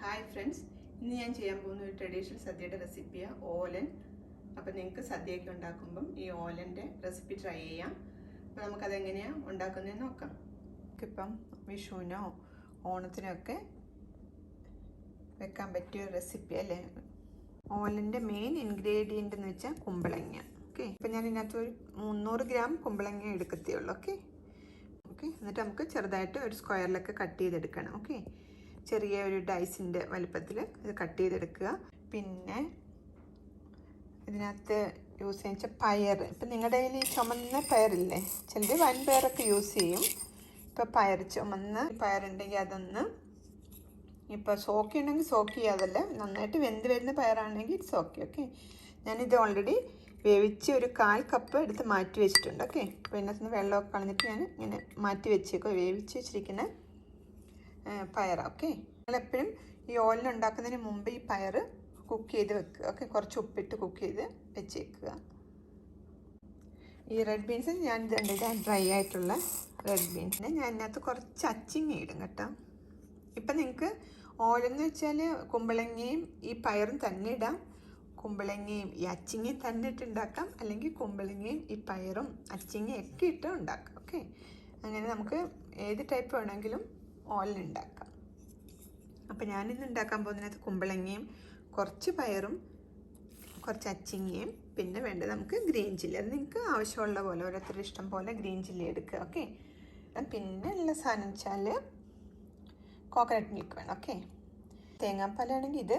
Hi friends, ഇന്ന് ഞാൻ ചെയ്യാൻ പോകുന്ന ഒരു ട്രഡീഷണൽ സദ്യയുടെ റെസിപ്പിയാണ് ഓലൻ. അപ്പോൾ നിങ്ങൾക്ക് സദ്യയൊക്കെ ഉണ്ടാക്കുമ്പം ഈ ഓലൻ്റെ റെസിപ്പി ട്രൈ ചെയ്യാം. അപ്പോൾ നമുക്കതെങ്ങനെയാണ് ഉണ്ടാക്കുന്നതെന്ന് നോക്കാം. ഇപ്പം വിഷുവിനോ ഓണത്തിനൊക്കെ വെക്കാൻ പറ്റിയ റെസിപ്പി അല്ലേ. ഓലൻ്റെ മെയിൻ ഇൻഗ്രീഡിയൻ്റ് എന്ന് വെച്ചാൽ കുമ്പളങ്ങ. ഓക്കെ, ഇപ്പം ഞാൻ ഇതിനകത്ത് ഒരു 300 ഗ്രാം കുമ്പളങ്ങ എടുക്കത്തേ ഉള്ളൂ. ഓക്കെ, എന്നിട്ട് നമുക്ക് ചെറുതായിട്ട് ഒരു സ്ക്വയറിലൊക്കെ കട്ട് ചെയ്തെടുക്കണം. ഓക്കെ, ചെറിയ ഒരു ഡൈസിൻ്റെ വലുപ്പത്തിൽ ഇത് കട്ട് ചെയ്തെടുക്കുക. പിന്നെ ഇതിനകത്ത് യൂസ് ചെയ്യുന്ന പയർ, ഇപ്പം നിങ്ങളുടെ കയ്യിൽ ഈ ചുമന്ന പയറില്ലേ, ചിലർ വൻപയറൊക്കെ യൂസ് ചെയ്യും. ഇപ്പോൾ ചുമന്ന പയറുണ്ടെങ്കിൽ അതൊന്ന് ഇപ്പോൾ സോക്ക് ഉണ്ടെങ്കിൽ സോക്ക് ചെയ്യാതല്ല, നന്നായിട്ട് വെന്ത് വരുന്ന പയറാണെങ്കിൽ ഇറ്റ്സ് ഓക്കെ. ഓക്കെ, ഞാനിത് ഓൾറെഡി വേവിച്ച് ഒരു 1/4 കപ്പ് എടുത്ത് മാറ്റി വെച്ചിട്ടുണ്ട്. ഓക്കെ, അപ്പോൾ ഇതിനകത്ത് നിന്ന് വെള്ളമൊക്കെ കളഞ്ഞിട്ട് ഞാൻ ഇങ്ങനെ മാറ്റി വെച്ചേക്കോ, വേവിച്ച് വെച്ചിരിക്കുന്ന പയറാണ്. ഓക്കെ, നിങ്ങളെപ്പോഴും ഈ ഓലൻ ഉണ്ടാക്കുന്നതിന് മുമ്പ് ഈ പയർ കുക്ക് ചെയ്ത് വെക്കുക. ഓക്കെ, കുറച്ച് ഉപ്പിട്ട് കുക്ക് ചെയ്ത് വെച്ചേക്കുക. ഈ റെഡ് ബീൻസ് ഞാൻ ഇതുണ്ട്, ഡ്രൈ ആയിട്ടുള്ള റെഡ് ബീൻസിന് ഞാൻ ഇതിനകത്ത് കുറച്ച് അച്ചിങ്ങ ഇടും കേട്ടോ. ഇപ്പം നിങ്ങൾക്ക് ഓലെന്ന് വെച്ചാൽ കുമ്പളങ്ങയും ഈ പയറും തന്നെ ഇടാം, കുമ്പളങ്ങയും ഈ അച്ചിങ്ങയും തന്നെ ഇട്ടുണ്ടാക്കാം, അല്ലെങ്കിൽ കുമ്പളങ്ങയും ഈ പയറും അച്ചിങ്ങയൊക്കെ ഇട്ട് ഉണ്ടാക്കാം. ഓക്കെ, അങ്ങനെ നമുക്ക് ഏത് ടൈപ്പ് വേണമെങ്കിലും ഓലൻ ഉണ്ടാക്കാം. അപ്പോൾ ഞാനിന്ന് ഉണ്ടാക്കാൻ പോകുന്നതിനകത്ത് കുമ്പളങ്ങയും കുറച്ച് പയറും കുറച്ച് അച്ചിങ്ങയും പിന്നെ വേണ്ടത് നമുക്ക് ഗ്രീൻ ചില്ലി. അത് നിങ്ങൾക്ക് ആവശ്യമുള്ള പോലെ ഓരോരുത്തരുടെ ഇഷ്ടം പോലെ ഗ്രീൻ ചില്ലി എടുക്കുക. ഓക്കെ, പിന്നെ ഉള്ള സാധനം വെച്ചാൽ കോക്കനട്ട് മിൽക്ക് വേണം. ഓക്കെ, തേങ്ങാപ്പാലാണെങ്കിൽ ഇത്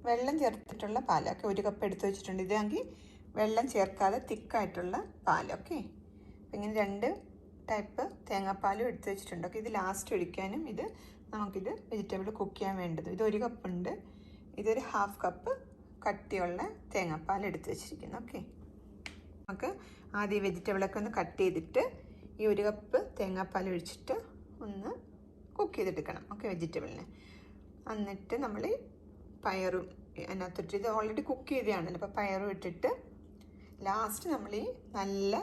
വെള്ളം ചേർത്തിട്ടുള്ള പാലൊക്കെ 1 കപ്പ് എടുത്ത് വെച്ചിട്ടുണ്ട്. ഇതാണെങ്കിൽ വെള്ളം ചേർക്കാതെ തിക്കായിട്ടുള്ള പാൽ. ഓക്കെ, അപ്പം ഇങ്ങനെ 2 ടൈപ്പ് തേങ്ങാപ്പാലും എടുത്ത് വെച്ചിട്ടുണ്ട്. ഓക്കെ, ഇത് ലാസ്റ്റ് ഒഴിക്കാനും ഇത് നമുക്കിത് വെജിറ്റബിൾ കുക്ക് ചെയ്യാൻ വേണ്ടത്. ഇത് 1 കപ്പുണ്ട്, ഇതൊരു 1/2 കപ്പ് കട്ടിയുള്ള തേങ്ങാപ്പാൽ എടുത്ത് വെച്ചിരിക്കുന്നു. ഓക്കെ, നമുക്ക് ആദ്യം വെജിറ്റബിളൊക്കെ ഒന്ന് കട്ട് ചെയ്തിട്ട് ഈ 1 കപ്പ് തേങ്ങാപ്പാൽ ഒഴിച്ചിട്ട് ഒന്ന് കുക്ക് ചെയ്തെടുക്കണം. ഓക്കെ, വെജിറ്റബിളിന്. എന്നിട്ട് നമ്മൾ പയറും അതിനകത്തിട്ട്, ഇത് ഓൾറെഡി കുക്ക് ചെയ്തതാണല്ലോ, അപ്പോൾ പയറും ഇട്ടിട്ട് ലാസ്റ്റ് നമ്മൾ ഈ നല്ല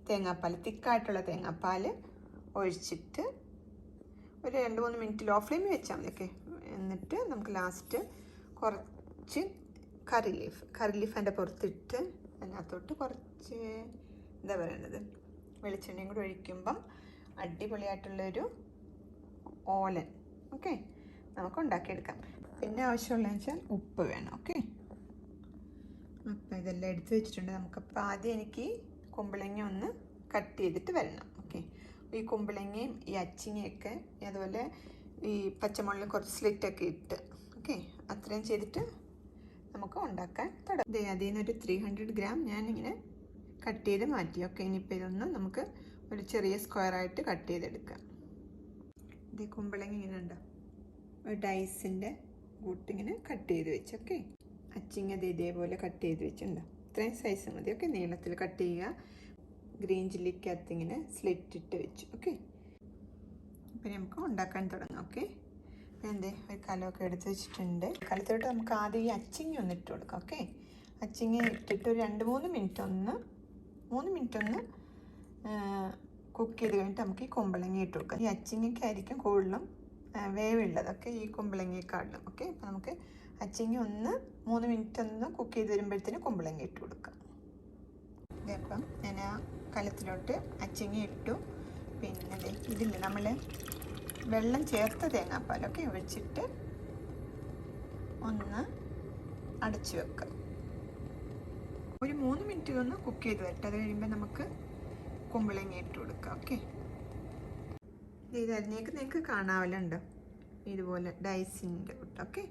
തേങ്ങാപ്പാൽ, തിക്കായിട്ടുള്ള തേങ്ങാപ്പാൽ ഒഴിച്ചിട്ട് ഒരു 2-3 മിനിറ്റ് ലോ ഫ്ലെയിമിൽ വെച്ചാൽ മതി. ഓക്കെ, എന്നിട്ട് നമുക്ക് ലാസ്റ്റ് കുറച്ച് കറി ലീഫ് അതിൻ്റെ പുറത്തിട്ട് അതിനകത്തോട്ട് കുറച്ച് എന്താ പറയണത് വെളിച്ചെണ്ണയും കൂടി ഒഴിക്കുമ്പം അടിപൊളിയായിട്ടുള്ളൊരു ഓലൻ ഓക്കെ നമുക്ക് ഉണ്ടാക്കിയെടുക്കാം. പിന്നെ ആവശ്യമുള്ളതെന്ന് വെച്ചാൽ ഉപ്പ് വേണം. ഓക്കെ, അപ്പം ഇതെല്ലാം എടുത്ത് വെച്ചിട്ടുണ്ട്. നമുക്കപ്പോൾ ആദ്യം എനിക്ക് കുമ്പളങ്ങ ഒന്ന് കട്ട് ചെയ്തിട്ട് വരണം. ഓക്കെ, ഈ കുമ്പളങ്ങയും ഈ അച്ചിങ്ങയൊക്കെ അതുപോലെ ഈ പച്ചമുളക് കുറച്ച് സ്ലിറ്റൊക്കെ ഇട്ട് ഓക്കെ അത്രയും ചെയ്തിട്ട് നമുക്ക് ഉണ്ടാക്കാൻ തുടങ്ങാം. അതിൽ നിന്നൊരു 300 ഗ്രാം ഞാനിങ്ങനെ കട്ട് ചെയ്ത് മാറ്റി. ഓക്കെ, ഇനിയിപ്പോൾ ഇതൊന്ന് നമുക്ക് ഒരു ചെറിയ സ്ക്വയറായിട്ട് കട്ട് ചെയ്തെടുക്കാം. ഇത് കുമ്പളങ്ങ ഇങ്ങനെ ഉണ്ടോ, ഒരു ഡൈസിൻ്റെ കൂട്ടിങ്ങനെ കട്ട് ചെയ്ത് വെച്ച്. ഓക്കെ, അച്ചിങ്ങ ഇതേപോലെ കട്ട് ചെയ്ത് വെച്ചിട്ടുണ്ടോ, ഇത്രയും സൈസ് മതി. ഓക്കെ, നീളത്തിൽ കട്ട് ചെയ്യുക. ഗ്രീൻ ചില്ലിക്കകത്ത് ഇങ്ങനെ സ്ലിറ്റ് ഇട്ട് വെച്ചു. ഓക്കെ, അപ്പം നമുക്ക് ഉണ്ടാക്കാൻ തുടങ്ങാം. ഓക്കെ, അപ്പം ഒരു കലമൊക്കെ എടുത്ത് വെച്ചിട്ടുണ്ട്. കലത്തോട്ട് നമുക്ക് ആദ്യം ഈ അച്ചിങ്ങ ഒന്ന് ഇട്ട് കൊടുക്കാം. ഓക്കെ, അച്ചിങ്ങ ഇട്ടിട്ട് ഒരു 2-3 മിനിറ്റ് ഒന്ന് കുക്ക് ചെയ്ത് കഴിഞ്ഞിട്ട് നമുക്ക് ഈ കുമ്പളങ്ങ ഇട്ട് കൊടുക്കാം. ഈ അച്ചിങ്ങയ്ക്കായിരിക്കും കൂടുതലും വേവുള്ളതൊക്കെ ഈ കുമ്പളങ്ങയെക്കാളും. ഓക്കെ, അപ്പം നമുക്ക് അച്ചിങ്ങ 3 മിനിറ്റ് ഒന്ന് കുക്ക് ചെയ്ത് വരുമ്പോഴത്തേന് കുമ്പളങ്ങ ഇട്ട് കൊടുക്കാം. അപ്പം ഞാൻ ആ കലത്തിലോട്ട് അച്ചിങ്ങ ഇട്ടു. പിന്നെ ഇതില്ല നമ്മൾ വെള്ളം ചേർത്ത തേങ്ങാപ്പാലൊക്കെ ഒഴിച്ചിട്ട് ഒന്ന് അടച്ചു വെക്കാം. ഒരു 3 മിനിറ്റ് ഒന്ന് കുക്ക് ചെയ്ത് വരട്ടെ. അത് കഴിയുമ്പോൾ നമുക്ക് കുമ്പളങ്ങ ഇട്ട് കൊടുക്കാം. ഓക്കെ, ഇത് അതിനേക്ക് നിങ്ങൾക്ക് കാണാവല്ലുണ്ടോ ഇതുപോലെ ഡൈസിൻ്റെ ഇട്ട്. ഓക്കെ,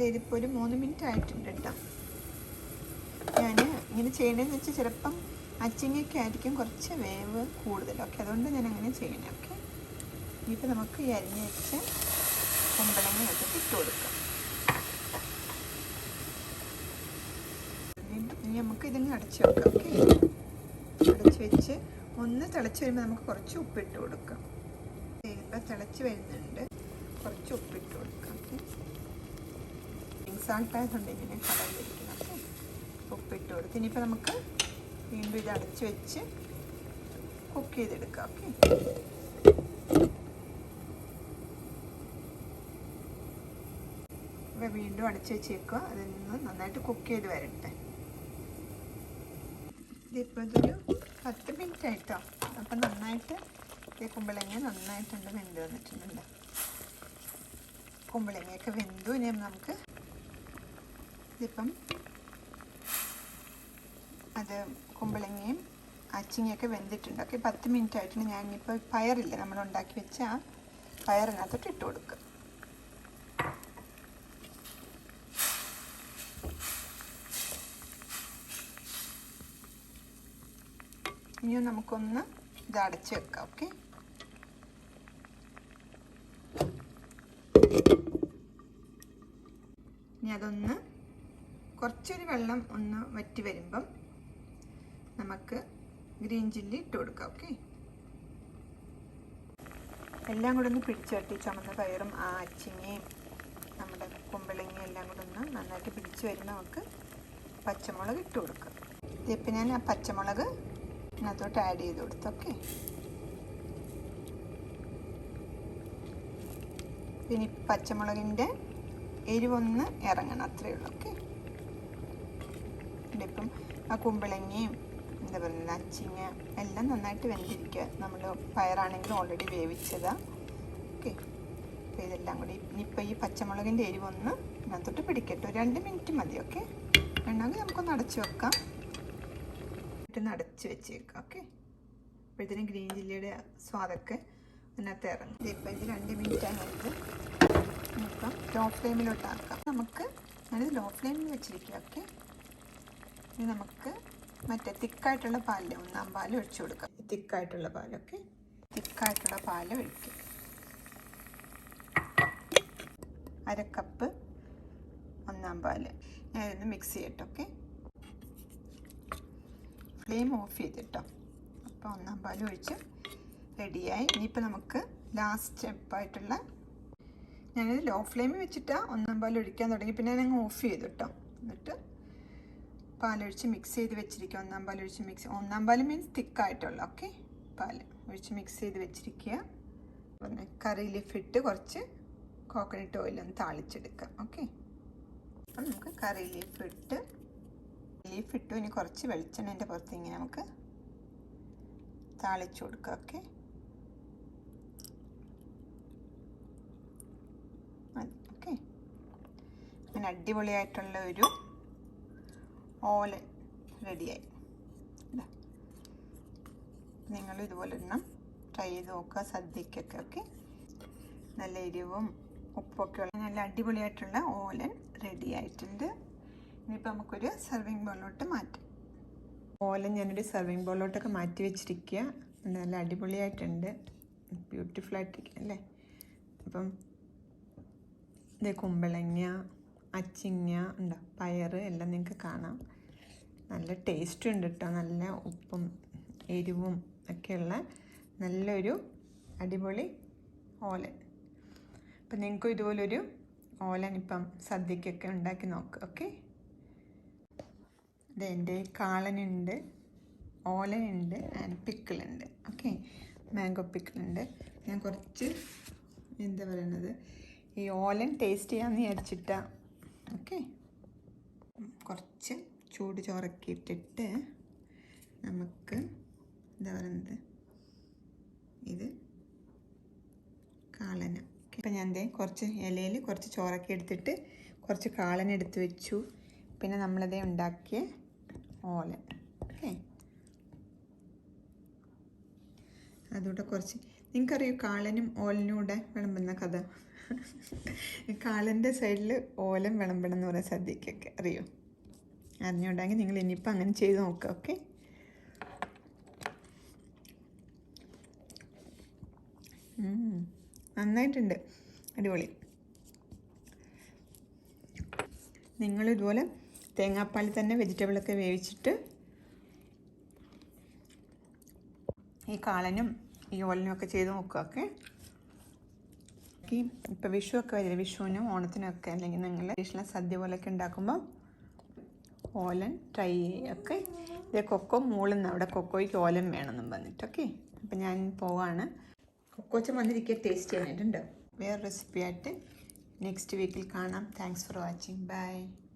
ഇതിപ്പോൾ ഒരു 3 മിനിറ്റ് ആയിട്ടുണ്ട് കേട്ടോ. ഞാൻ ഇങ്ങനെ ചെയ്യണമെന്ന് വെച്ചാൽ ചിലപ്പം അച്ചിങ്ങയ്ക്ക് ആയിരിക്കും കുറച്ച് വേവ് കൂടുതലൊക്കെ, അതുകൊണ്ട് ഞാൻ അങ്ങനെ ചെയ്യണേ. ഓക്കെ, ഇനിയിപ്പോൾ നമുക്ക് ഈ അരിഞ്ഞ് വെച്ച് കുമ്പളങ്ങ വെച്ചിട്ട് ഇട്ട് കൊടുക്കാം. ഇനി നമുക്ക് ഇതിങ്ങനെ അടച്ച് വെക്കാം. ഓക്കെ, അടച്ച് വെച്ച് ഒന്ന് തിളച്ച് വരുമ്പോൾ നമുക്ക് കുറച്ച് ഉപ്പിട്ട് കൊടുക്കാം. ഇപ്പം തിളച്ച് വരുന്നുണ്ട്, കുറച്ച് ഉപ്പിട്ട് കൊടുക്കാം. സാൾട്ടായതുകൊണ്ട് ഇങ്ങനെ കളറിലിരിക്കണം. ഓക്കെ, ഉപ്പിട്ട് കൊടുത്ത് ഇനിയിപ്പോൾ നമുക്ക് വീണ്ടും ഇത് അടച്ച് വെച്ച് കുക്ക് ചെയ്തെടുക്കാം. ഓക്കെ, വീണ്ടും അടച്ച് വെച്ചേക്കുക. അതിൽ നിന്ന് നന്നായിട്ട് കുക്ക് ചെയ്ത് വരട്ടെ. ഇതിപ്പോൾ ഇതൊരു 10 മിനിറ്റ് ആയിട്ടോ. അപ്പം നന്നായിട്ട് ഈ കുമ്പളങ്ങ നന്നായിട്ടുണ്ട് വെന്ത് വന്നിട്ടുണ്ട്. കുമ്പളങ്ങയൊക്കെ വെന്തു. ഇനി നമുക്ക് ഇതിപ്പം അത് കുമ്പളങ്ങയും അച്ചിങ്ങയൊക്കെ വെന്തിട്ടുണ്ട്. ഓക്കെ, 10 മിനിറ്റ് ആയിട്ടുണ്ട്. ഞാനിപ്പോൾ പയറില്ല, നമ്മൾ ഉണ്ടാക്കി വെച്ച ആ പയറിനകത്തോട്ട് ഇട്ട് കൊടുക്കുക. ഇനി നമുക്കൊന്ന് ഇത് അടച്ച് വെക്കാം. ഓക്കെ, ഇനി അതൊന്ന് കുറച്ചൊരു വെള്ളം ഒന്ന് വറ്റി വരുമ്പം നമുക്ക് ഗ്രീൻ ചില്ലി ഇട്ട് കൊടുക്കാം. ഓക്കെ, എല്ലാം കൂടെ ഒന്ന് പിടിച്ചു തട്ടി, ചുമന്ന പയറും ആ അച്ചിങ്ങയും നമ്മുടെ കുമ്പളങ്ങയും എല്ലാം കൂടെ ഒന്ന് നന്നായിട്ട് പിടിച്ചു വരുമ്പോൾ നമുക്ക് പച്ചമുളക് ഇട്ട് കൊടുക്കാം. ഇതിപ്പോൾ ഞാൻ ആ പച്ചമുളക് അതിനകത്തോട്ട് ആഡ് ചെയ്ത് കൊടുത്തു. ഓക്കെ, പിന്നെ പച്ചമുളകിൻ്റെ എരിവൊന്ന് ഇറങ്ങണം, അത്രയേ ഉള്ളൂ. ഓക്കെ, ഇപ്പം ആ കുമ്പളങ്ങയും എന്താ പറയുന്നത് അച്ചിങ്ങ എല്ലാം നന്നായിട്ട് വെന്തിരിക്കുക. നമ്മൾ പയറാണെങ്കിൽ ഓൾറെഡി വേവിച്ചതാണ്. ഓക്കെ, അപ്പോൾ ഇതെല്ലാം കൂടി ഇനിയിപ്പോൾ ഈ പച്ചമുളകിൻ്റെ എരിവൊന്ന് ഇതിനകത്തോട്ട് പിടിക്കട്ടെ. 2 മിനിറ്റ് മതി. ഓക്കെ, വേണമെങ്കിൽ നമുക്കൊന്ന് അടച്ച് വെക്കാം. ഇട്ടൊന്ന് അടച്ച് വെച്ചേക്കാം. ഓക്കെ, അപ്പോഴത്തേനും ഗ്രീൻ ചില്ലിയുടെ സ്വാദൊക്കെ അതിനകത്ത് ഇറങ്ങും. ഇതിപ്പോൾ ഇത് 2 മിനിറ്റാണ് ഇത്. ഇപ്പം ലോ ഫ്ലെയിമിലോട്ടാക്കാം. നമുക്ക് ഞാനിത് ലോ ഫ്ലെയിമിൽ വെച്ചിരിക്കുക. ഓക്കെ, ഇനി നമുക്ക് മറ്റേ തിക്കായിട്ടുള്ള പാലിൽ 1-ാം പാൽ ഒഴിച്ചു കൊടുക്കാം. തിക്കായിട്ടുള്ള പാലൊക്കെ തിക്കായിട്ടുള്ള പാൽ ഒഴിക്കും. 1/2 കപ്പ് 1-ാം പാൽ. ഞാനിതൊന്ന് മിക്സ് ചെയ്യട്ടെ. ഓക്കെ, ഫ്ലെയിം ഓഫ് ചെയ്തിട്ടോ. അപ്പോൾ 1-ാം പാൽ ഒഴിച്ച് റെഡിയായി. ഇനിയിപ്പോൾ നമുക്ക് ലാസ്റ്റ് സ്റ്റെപ്പായിട്ടുള്ള ഞാനിത് ലോ ഫ്ലെയിമിൽ വെച്ചിട്ടാണ് 1-ാം പാൽ ഒഴിക്കാൻ തുടങ്ങി. പിന്നെ ഞാനങ്ങ് ഓഫ് ചെയ്തു കേട്ടോ. എന്നിട്ട് പാലൊഴിച്ച് മിക്സ് ചെയ്ത് വെച്ചിരിക്കുക. 1-ാം പാൽ ഒഴിച്ച് മിക്സ് 1-ാം പാൽ മീൻസ് തിക്കായിട്ടുള്ള. ഓക്കെ, പാൽ ഒഴിച്ച് മിക്സ് ചെയ്ത് വെച്ചിരിക്കുക. പിന്നെ കറി ലീഫ് ഇട്ട് കുറച്ച് കോക്കനട്ട് ഓയിലൊന്ന് താളിച്ചെടുക്കാം. ഓക്കെ, അപ്പം നമുക്ക് കറി ലീഫ് ഇട്ടു. ഇനി കുറച്ച് വെളിച്ചെണ്ണേൻ്റെ പുറത്ത് ഇങ്ങനെ നമുക്ക് താളിച്ചു കൊടുക്കാം. ഓക്കെ, ഓക്കെ, അങ്ങനെ അടിപൊളിയായിട്ടുള്ള ഒരു ഓലൻ റെഡിയായി. നിങ്ങൾ ഇതുപോലെ ഒരെണ്ണം ട്രൈ ചെയ്ത് നോക്കുക സദ്യക്കൊക്കെ. ഓക്കെ, നല്ല എരിവും ഉപ്പൊക്കെ ഉള്ള നല്ല അടിപൊളിയായിട്ടുള്ള ഓലൻ റെഡി ആയിട്ടുണ്ട്. ഇനിയിപ്പോൾ നമുക്കൊരു സെർവിങ് ബൗളിലോട്ട് മാറ്റാം. ഓലൻ ഞാനൊരു സെർവിങ് ബൗളിലോട്ടൊക്കെ മാറ്റി വെച്ചിരിക്കുക. നല്ല അടിപൊളിയായിട്ടുണ്ട്, ബ്യൂട്ടിഫുള്ളായിട്ടിരിക്കുക അല്ലേ. അപ്പം ഇത് കുമ്പളങ്ങ അച്ചിങ്ങ ഉണ്ടോ പയർ എല്ലാം നിങ്ങൾക്ക് കാണാം. നല്ല ടേസ്റ്റും ഉണ്ട് കേട്ടോ. നല്ല ഉപ്പും എരിവും ഒക്കെയുള്ള നല്ലൊരു അടിപൊളി ഓലൻ. അപ്പം നിങ്ങൾക്കും ഇതുപോലൊരു ഓലൻ ഇപ്പം സദ്യക്കൊക്കെ ഉണ്ടാക്കി നോക്കുക. ഓക്കെ, ഇത് എൻ്റെ കാളനുണ്ട്, ഓലനുണ്ട് ആൻഡ് പിക്കിളുണ്ട്. ഓക്കെ, മാംഗോ പിക്കിളുണ്ട്. ഞാൻ കുറച്ച് എന്താ പറയുന്നത് ഈ ഓലൻ ടേസ്റ്റ് ചെയ്യാമെന്ന് വിചാരിച്ചിട്ടാണ്. ഓക്കെ, കുറച്ച് ചൂട് ചോറൊക്കെ ഇട്ടിട്ട് നമുക്ക് എന്താ പറയുന്നത് ഇത് കാളന. ഇപ്പം ഞാൻ കുറച്ച് ഇലയിൽ കുറച്ച് ചോറൊക്കെ എടുത്തിട്ട് കുറച്ച് കാളൻ എടുത്ത് വെച്ചു. പിന്നെ നമ്മളത് ഉണ്ടാക്കിയ ഓലൻ. ഓക്കെ, അതുകൂടെ കുറച്ച് നിങ്ങൾക്കറിയോ കാളനും ഓലനും കൂടെ വിളമ്പുന്ന കഥ. കാളൻ്റെ സൈഡിൽ ഓലൻ വിളമ്പണം എന്ന് പറയാൻ സദ്യക്കൊക്കെ അറിയോ? അറിഞ്ഞുകൊണ്ടെങ്കിൽ നിങ്ങൾ ഇനിയിപ്പോൾ അങ്ങനെ ചെയ്ത് നോക്കുക. ഓക്കെ, നന്നായിട്ടുണ്ട്, അടിപൊളി. നിങ്ങളിതുപോലെ തേങ്ങാപ്പാലിൽ തന്നെ വെജിറ്റബിളൊക്കെ വേവിച്ചിട്ട് ഈ കാളനും ഈ ഓലനും ഒക്കെ ചെയ്ത് നോക്കുക. ഓക്കെ, ഇപ്പോൾ വിഷുവൊക്കെ വരില്ല, വിഷുവിനും ഓണത്തിനൊക്കെ അല്ലെങ്കിൽ നിങ്ങൾ ട്രഡീഷണൽ സദ്യ പോലെയൊക്കെ ഉണ്ടാക്കുമ്പോൾ ഓലൻ ട്രൈ ചെയ്യുകയൊക്കെ. ഇതേ കൊക്കോ മൂളുന്ന അവിടെ കൊക്കോയ്ക്ക് ഓലൻ വേണമെന്നും പറഞ്ഞിട്ട്. ഓക്കെ, അപ്പം ഞാൻ പോവാണ്. കൊക്കോച്ച വന്നിരിക്കുക ടേസ്റ്റ് ചെയ്യാനായിട്ടുണ്ട്. വേറെ റെസിപ്പിയായിട്ട് നെക്സ്റ്റ് വീക്കിൽ കാണാം. Thanks for watching. ബൈ.